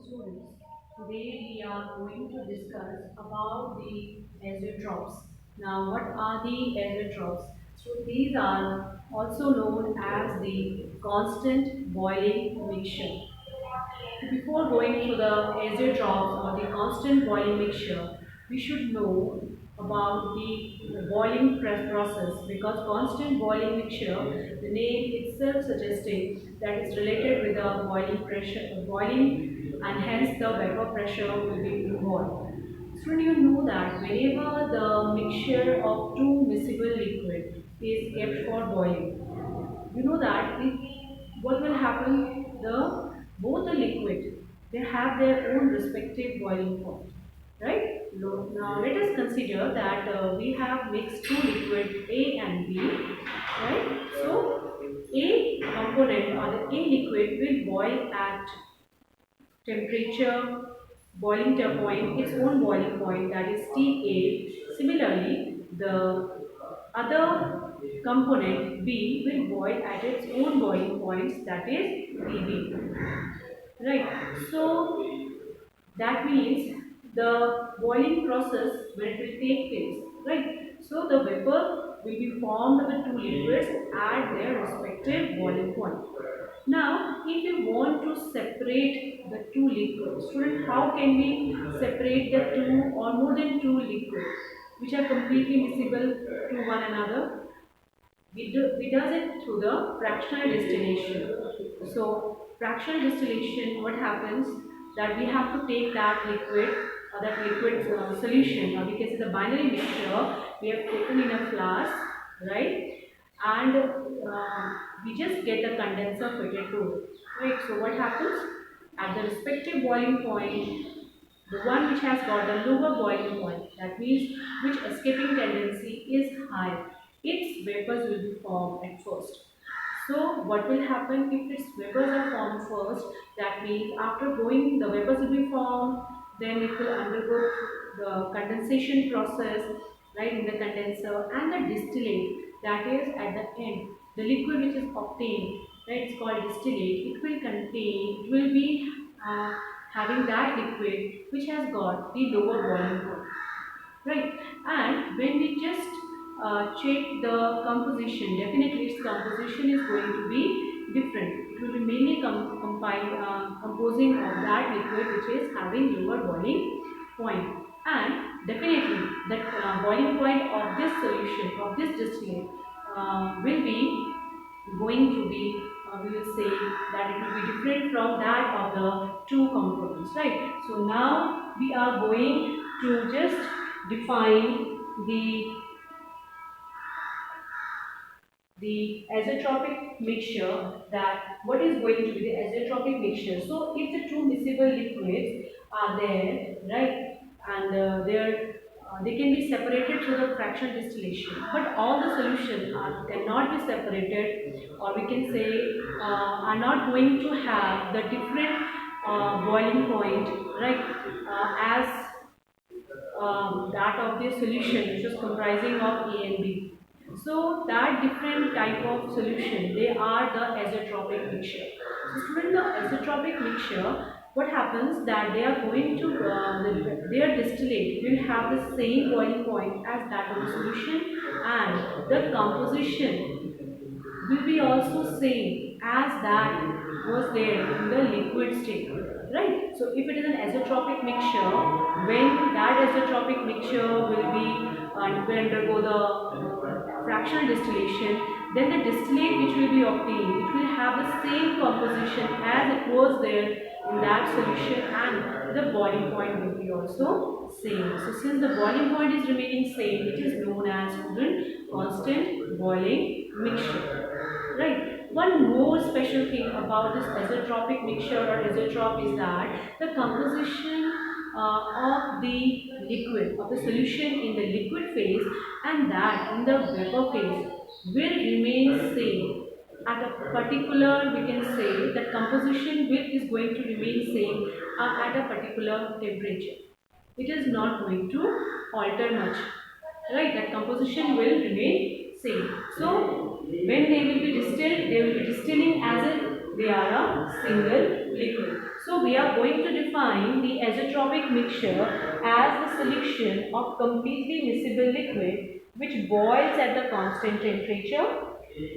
students. Today we are going to discuss about the azeotrophs. Now, what are the azeotrophs? So, these are also known as the constant boiling mixture. Before going to the azeotrophs or the constant boiling mixture, we should know about the boiling process, because constant boiling mixture, the name itself suggesting that it's related with the boiling pressure, boiling, and hence the vapor pressure will be involved. So you know that whenever the mixture of two miscible liquid is kept for boiling, you know that what will happen, the both the liquid, they have their own respective boiling point, right? Now let us consider that we have mixed two liquid A and B, right? So A component or the A liquid will boil at temperature, boiling point, its own boiling point, that is Ta. Similarly, the other component B will boil at its own boiling points, that is Tb. Right. So that means the boiling process when it will take place. Right. So the vapor will be formed with two liquids at their respective boiling point. Now, if we want to separate the two liquids, student, how can we separate the two or more than two liquids which are completely miscible to one another? We does it through the fractional distillation. So, fractional distillation, what happens that we have to take that liquid or that liquid solution, or we can say the binary mixture, we have taken in a flask, right? And we just get a condenser fitted to it, right? So, what happens at the respective boiling point, the one which has got the lower boiling point, that means which escaping tendency is high, its vapors will be formed at first. So what will happen if its vapors are formed first? That means after going, the vapors will be formed, then it will undergo the condensation process, right, in the condenser, and the distillate, that is at the end. The liquid which is obtained, right, it's called distillate. It will contain, it will be having that liquid which has got the lower boiling point, right? And when we just check the composition, definitely its composition is going to be different. It will be mainly composing of that liquid which is having lower boiling point. And definitely that boiling point of this solution, of this distillate, will be going to be, we will say that it will be different from that of the two components, right? So now we are going to just define the azeotropic mixture, that what is going to be the azeotropic mixture. So if the two miscible liquids are there, right, and they can be separated through the fractional distillation, but all the solutions cannot be separated, or we can say are not going to have the different boiling point, right, as that of the solution which is comprising of A and B. So that different type of solution, they are the azeotropic mixture. So student, the azeotropic mixture, what happens that they are going to, their distillate will have the same boiling point as that of the solution, and the composition will be also same as that was there in the liquid state, right? So if it is an azeotropic mixture, when that azeotropic mixture will undergo the fractional distillation, then the distillate which will be obtained, it will have the same composition as it was there in that solution, and the boiling point will be also same. So since the boiling point is remaining same, it is known as constant boiling mixture. Right. One more special thing about this azeotropic mixture or azeotrope is that the composition of the liquid, of the solution in the liquid phase and that in the vapor phase will remain same. At a particular, we can say that composition will is going to remain same at a particular temperature. It is not going to alter much, right? That composition will remain same. So when they will be distilled, they will be distilling as if they are a single liquid. So we are going to define the azeotropic mixture as the solution of completely miscible liquid which boils at the constant temperature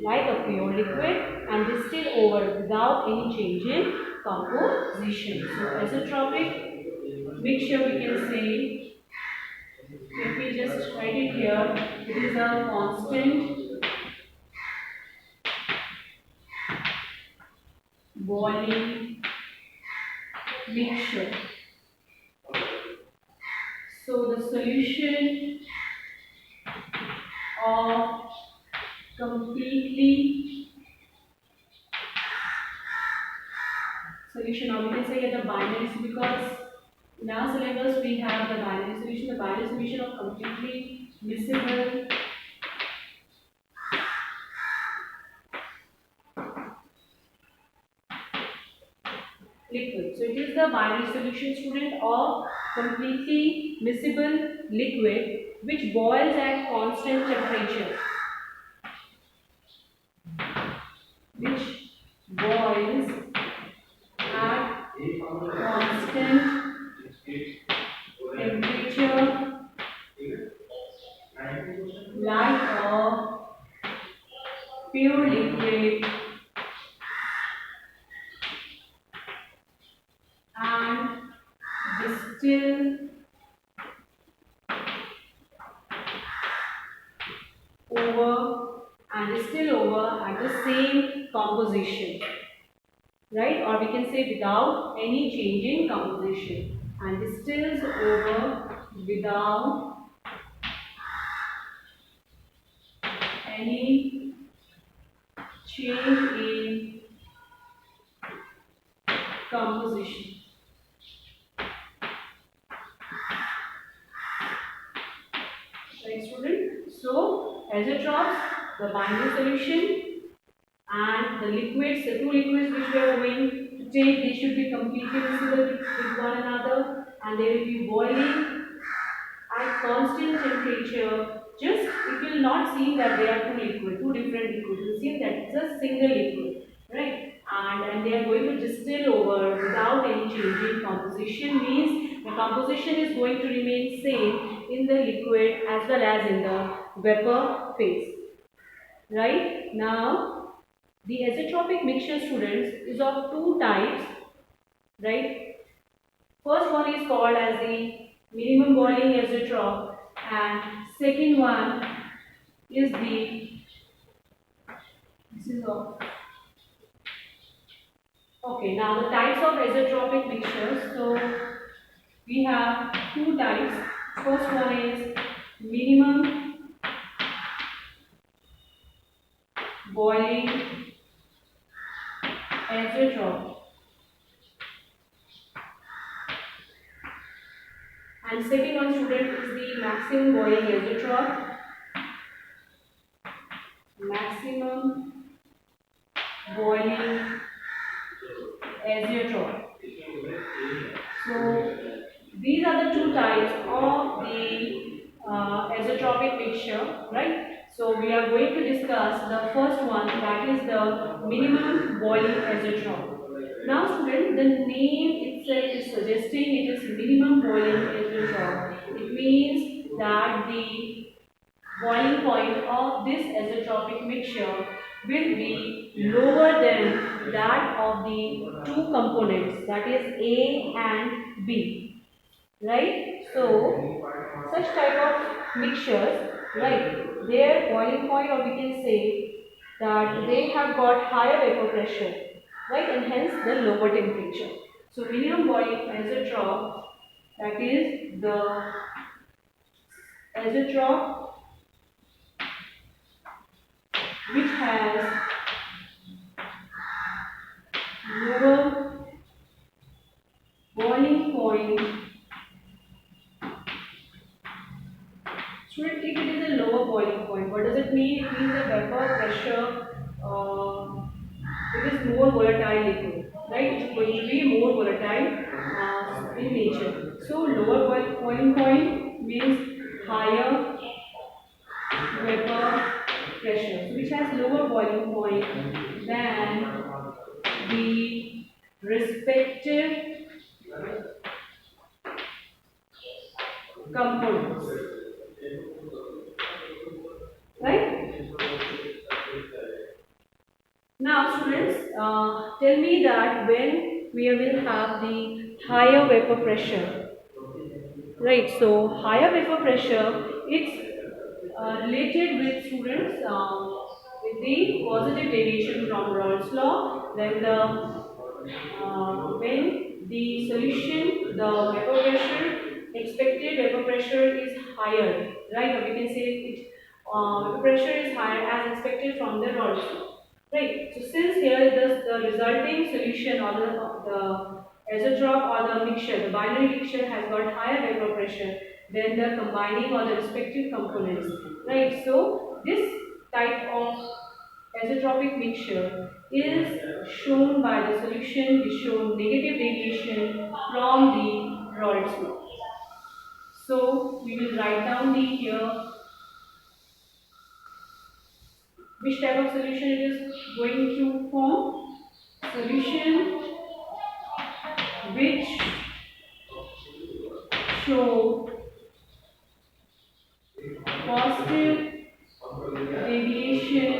like a pure liquid and distill over without any change in composition. So azeotropic mixture we can say, let me just write it here, it is a constant boiling mixture. So the of completely solution, or we can say the binary, because in our syllabus we have the binary solution of completely miscible liquid. So it is the binary solution, student, of completely miscible liquid which boils at constant temperature. Which boils at constant temperature like a pure liquid and distill over at the same composition, right? Or we can say without any change in composition, and distills over without any change in composition. Right, student? So, azeotrophs, the binary solution, and the liquids, the two liquids which we are going to take, they should be completely miscible with one another, and they will be boiling at constant temperature. Just it will not seem that they are two different liquids. You see that it's a single liquid, right? And they are going to distill over without any change in composition. Means the composition is going to remain same in the liquid as well as in the vapor phase. Right now, the azeotropic mixture, students, is of two types. Right. First one is called as the minimum boiling azeotrope, and second one is the, this is all. Okay, now the types of azeotropic mixtures. So we have two types. First one is minimum boiling azeotrope, and second one, student, is the maximum boiling azeotrope. Maximum boiling azeotrope. So these are the two types of the azeotropic mixture, right? So we are going to discuss the first one, that is the minimum boiling azeotrope. Now, student, the name itself is suggesting it is minimum boiling azeotrope. It means that the boiling point of this azeotropic mixture will be lower than that of the two components, that is A and B, right? So such type of mixtures, right, their boiling point, or we can say that they have got higher vapor pressure, right, and hence the lower temperature. So minimum boiling azeotrope, that is the azeotrope which has lower boiling point. Student, if it is a lower boiling point, what does it mean? It means the vapor pressure, it is more volatile liquid, right? It is going to be more volatile in nature. So lower boiling point means higher vapor pressure, so which has lower boiling point than the respective components, right? Now students, tell me that when we will have the higher vapor pressure, right? So higher vapor pressure, it's related with students with the positive deviation from Raoult's law. Then the when the solution, the vapor pressure, expected vapor pressure is higher, right? Or we can say it vapor pressure is higher as expected from the Raoult's law. Right. So since here the resulting solution or the azeotrope or the mixture, the binary mixture has got higher vapor pressure than the combining or the respective components. Right. So this type of azeotropic mixture is shown by the solution which shows negative deviation from the Raoult's law. So we will write down the here which type of solution it is going to form. Solution which show positive deviation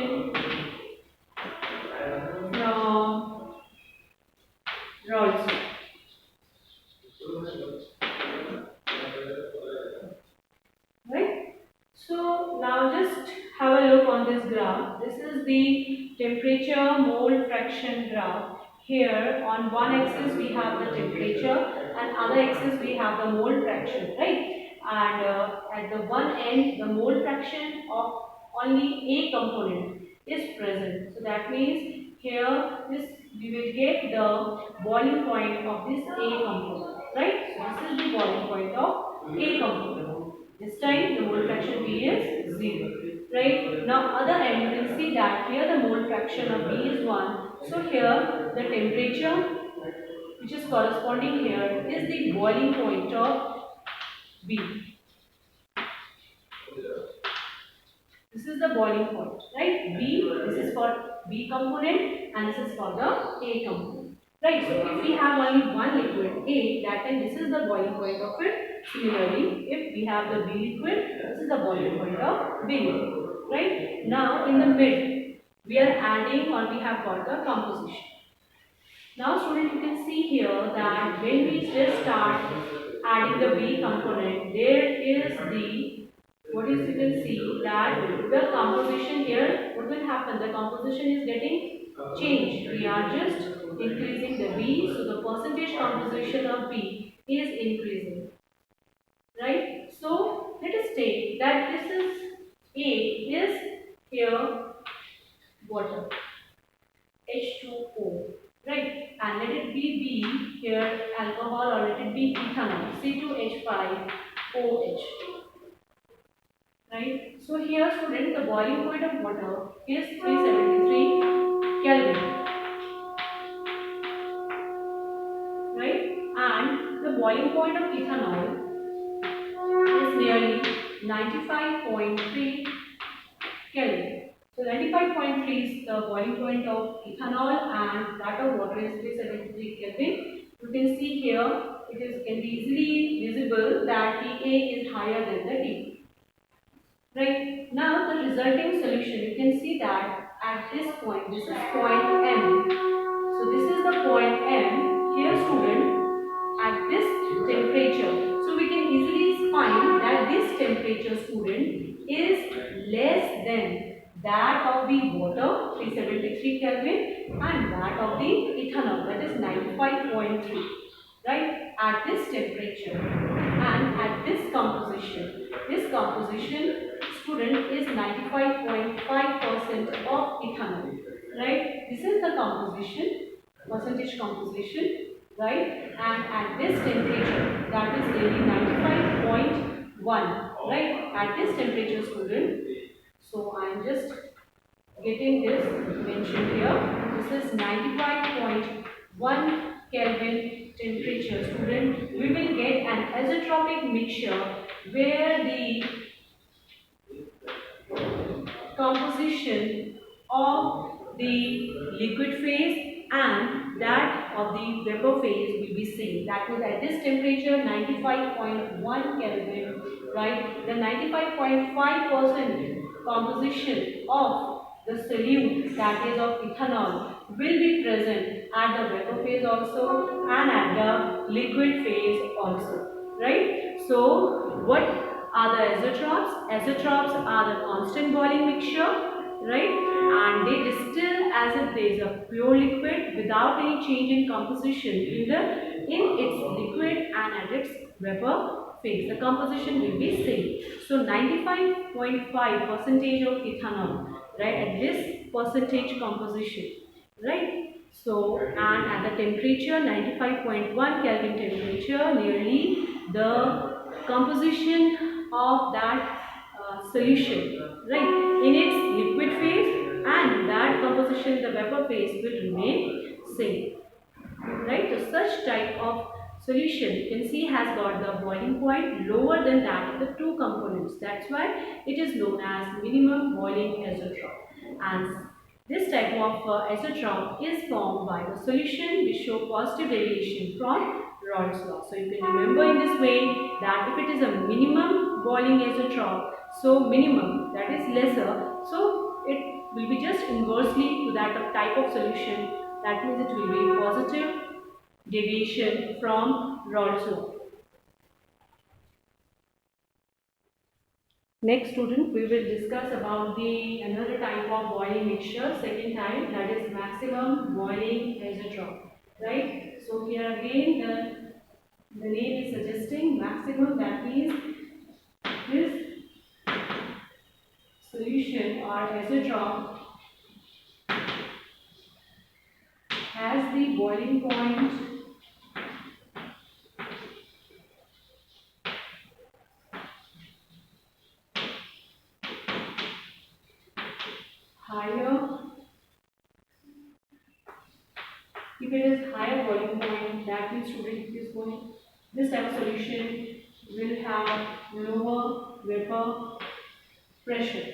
from Raoult's. Right? So now just have a look on this graph. This is the temperature mole fraction graph. Here on one axis we have the temperature and other axis we have the mole fraction, right? And at the one end the mole fraction of only a component is present. So that means here this we will get the boiling point of this a component, right? So this is the boiling point of a component. This time the mole fraction B is 0. Right? Now other end you can see that here the mole fraction of B is 1. So here the temperature which is corresponding here is the boiling point of B. This is the boiling point, right? B, this is for B component and this is for the A component. Right, so if we have only one liquid A, that time this is the boiling point of it. Similarly, if we have the B liquid, this is the boiling point of B liquid. Right, now in the mid, we are adding or we have got the composition. Now student, you can see here that when we just start adding the B component, there is the, what is you can see that the composition here, what will happen? The composition is getting changed. We are just increasing the B, so the percentage composition of B is increasing. Right? So let us take that this is A is here water, H2O. Right, and let it be B here alcohol or let it be ethanol, C2H5OH. Right, so here student the boiling point of water is 373 Kelvin. Right, and the boiling point of ethanol is nearly 95.3 Kelvin. So 95.3 is the boiling point of ethanol and that of water is 373 Kelvin. You can see here it can be easily visible that the A is higher than the D. Right. Now the resulting solution, you can see that at this point, this is point M. So this is the point M. Here student, at this temperature, so we can easily find that this temperature student is less than that of the water 373 Kelvin and that of the ethanol, that is 95.3, right, at this temperature and at this composition student is 95.5% of ethanol, right. This is the composition, percentage composition, right, and at this temperature, that is nearly 95.1, right, at this temperature student. So I am just getting this mentioned here. This is 95.1 Kelvin temperature student. We will get an azeotropic mixture where the composition of the liquid phase and that of the vapor phase will be same. That means at this temperature 95.1 Kelvin, right, the 95.5% composition of the solute, that is of ethanol, will be present at the vapor phase also and at the liquid phase also, right. So what are the azeotrophs? Azeotrophs are the constant boiling mixture, right, and they distill as if there is a pure liquid without any change in composition in its liquid and at its vapor phase. The composition will be same. So 95.5 percentage of ethanol, right, at this percentage composition, right. So and at the temperature 95.1 Kelvin temperature, nearly the composition of that solution, right, in its liquid phase and that composition, the vapor phase, will remain same, right. So such type of solution you can see has got the boiling point lower than that of the two components. That's why it is known as minimum boiling azeotrope. And this type of azeotrope is formed by the solution which show positive deviation from Raoult's law. So you can remember in this way that if it is a minimum boiling azeotrope, so minimum, that is lesser, so it will be just inversely to that of type of solution. That means it will be positive deviation from Raoult's law. Next student, we will discuss about the another type of boiling mixture, second type, that is maximum boiling azeotrope, right. So here again the name is suggesting maximum, that means this solution or azeotrope has the boiling point higher. If it is higher boiling point, that means student, it is going, this type of solution will have lower vapor pressure,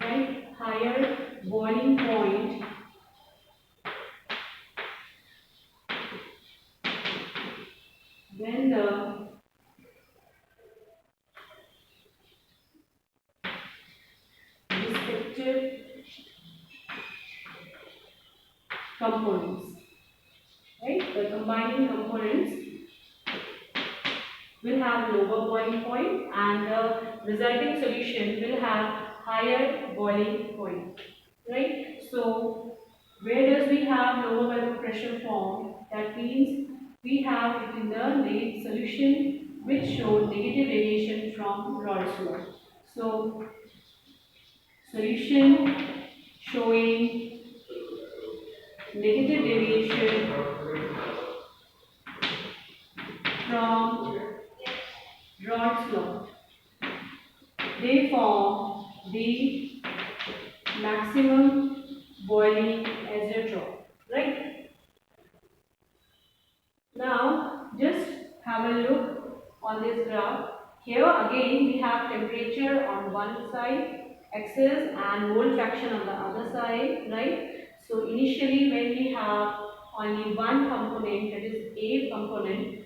right? Higher boiling point than the respective components, right? The combining components will have lower boiling point and the resulting solution will have higher boiling point, right. So where does we have lower vapor pressure form? That means we have it in the late solution which show negative deviation from Raoult's law. So solution showing negative deviation from Raoult's law, they form the maximum boiling azeotrope, right. Now just have a look on this graph. Here again we have temperature on one side axis and mole fraction on the other side, right. So initially when we have only one component, that is A component,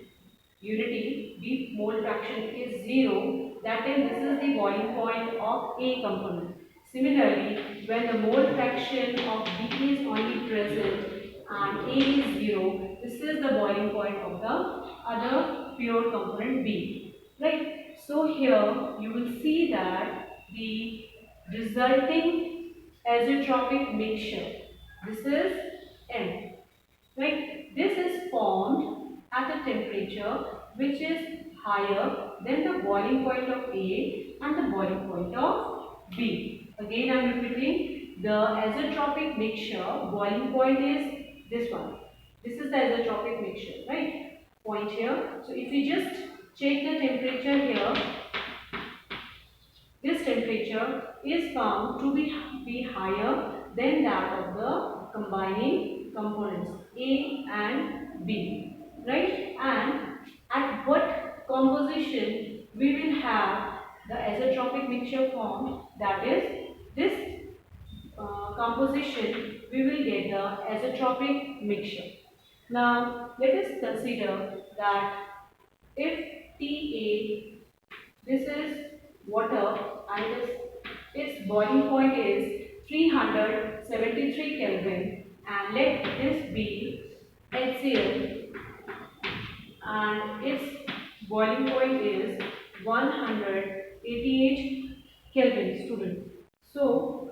unity, the mole fraction is 0, that is this is the boiling point of A component. Similarly, when the mole fraction of B is only present and A is 0, this is the boiling point of the other pure component B, right. So here you will see that the resulting azeotropic mixture, this is M, right. This is formed at a temperature which is higher than the boiling point of A and the boiling point of B. Again I am repeating, the azeotropic mixture boiling point is this one. This is the azeotropic mixture, right? Point here. So if we just check the temperature here, this temperature is found to be higher than that of the combining components A and B, right. And at what composition we will have the azeotropic mixture formed, that is this composition we will get the azeotropic mixture. Now, let us consider that if Ta, this is water and its boiling point is 373 Kelvin, and let this be HCl and its boiling point is 188 Kelvin, student. So,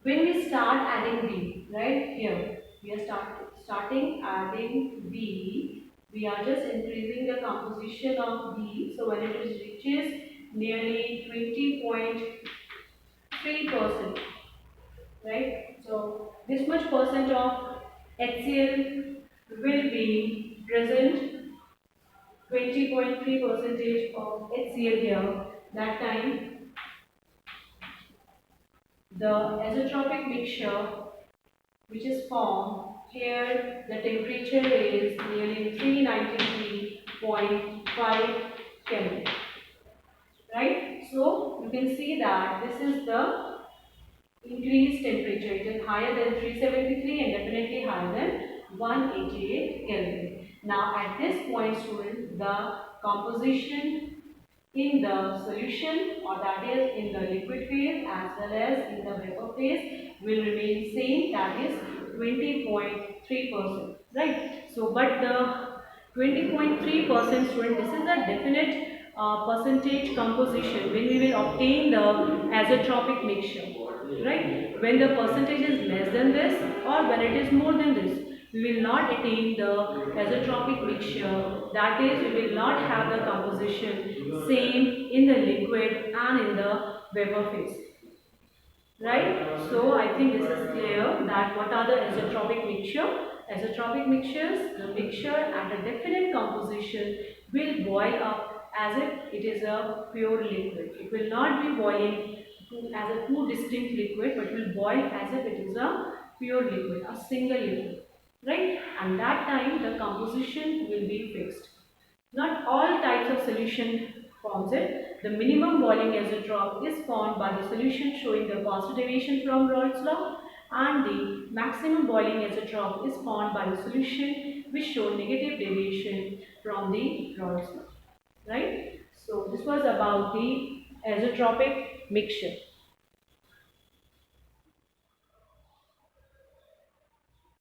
when we start adding B, right here, we are starting adding B. We are just increasing the composition of B. So when it is reaches nearly 20.3%, right? So this much percent of HCl will be present, 20.3 percentage of HCl here. That time the azeotropic mixture which is formed here, the temperature is nearly 393.5 Kelvin, right? So you can see that this is the increased temperature. It is higher than 373 and definitely higher than 188 Kelvin. Now at this point, student, the composition in the solution, or that is in the liquid phase as well as in the vapor phase, will remain same, that is 20.3%, right? So but the 20.3% student, this is the definite percentage composition when we will obtain the azeotropic mixture, right? When the percentage is less than this or when it is more than this, we will not attain the azeotropic mixture, that is we will not have the composition same in the liquid and in the vapor phase, right? So I think this is clear that what are the azeotropic mixture. Azeotropic mixtures, the mixture at a definite composition will boil up as if it is a pure liquid. It will not be boiling as a two distinct liquid, but will boil as if it is a pure liquid, a single liquid, right? And that time the composition will be fixed. Not all types of solution forms it. The minimum boiling azeotrope is formed by the solution showing the constant deviation from Raoult's law, and the maximum boiling azeotrope is formed by the solution which show negative deviation from the Raoult's law. Right? So this was about the azeotropic mixture.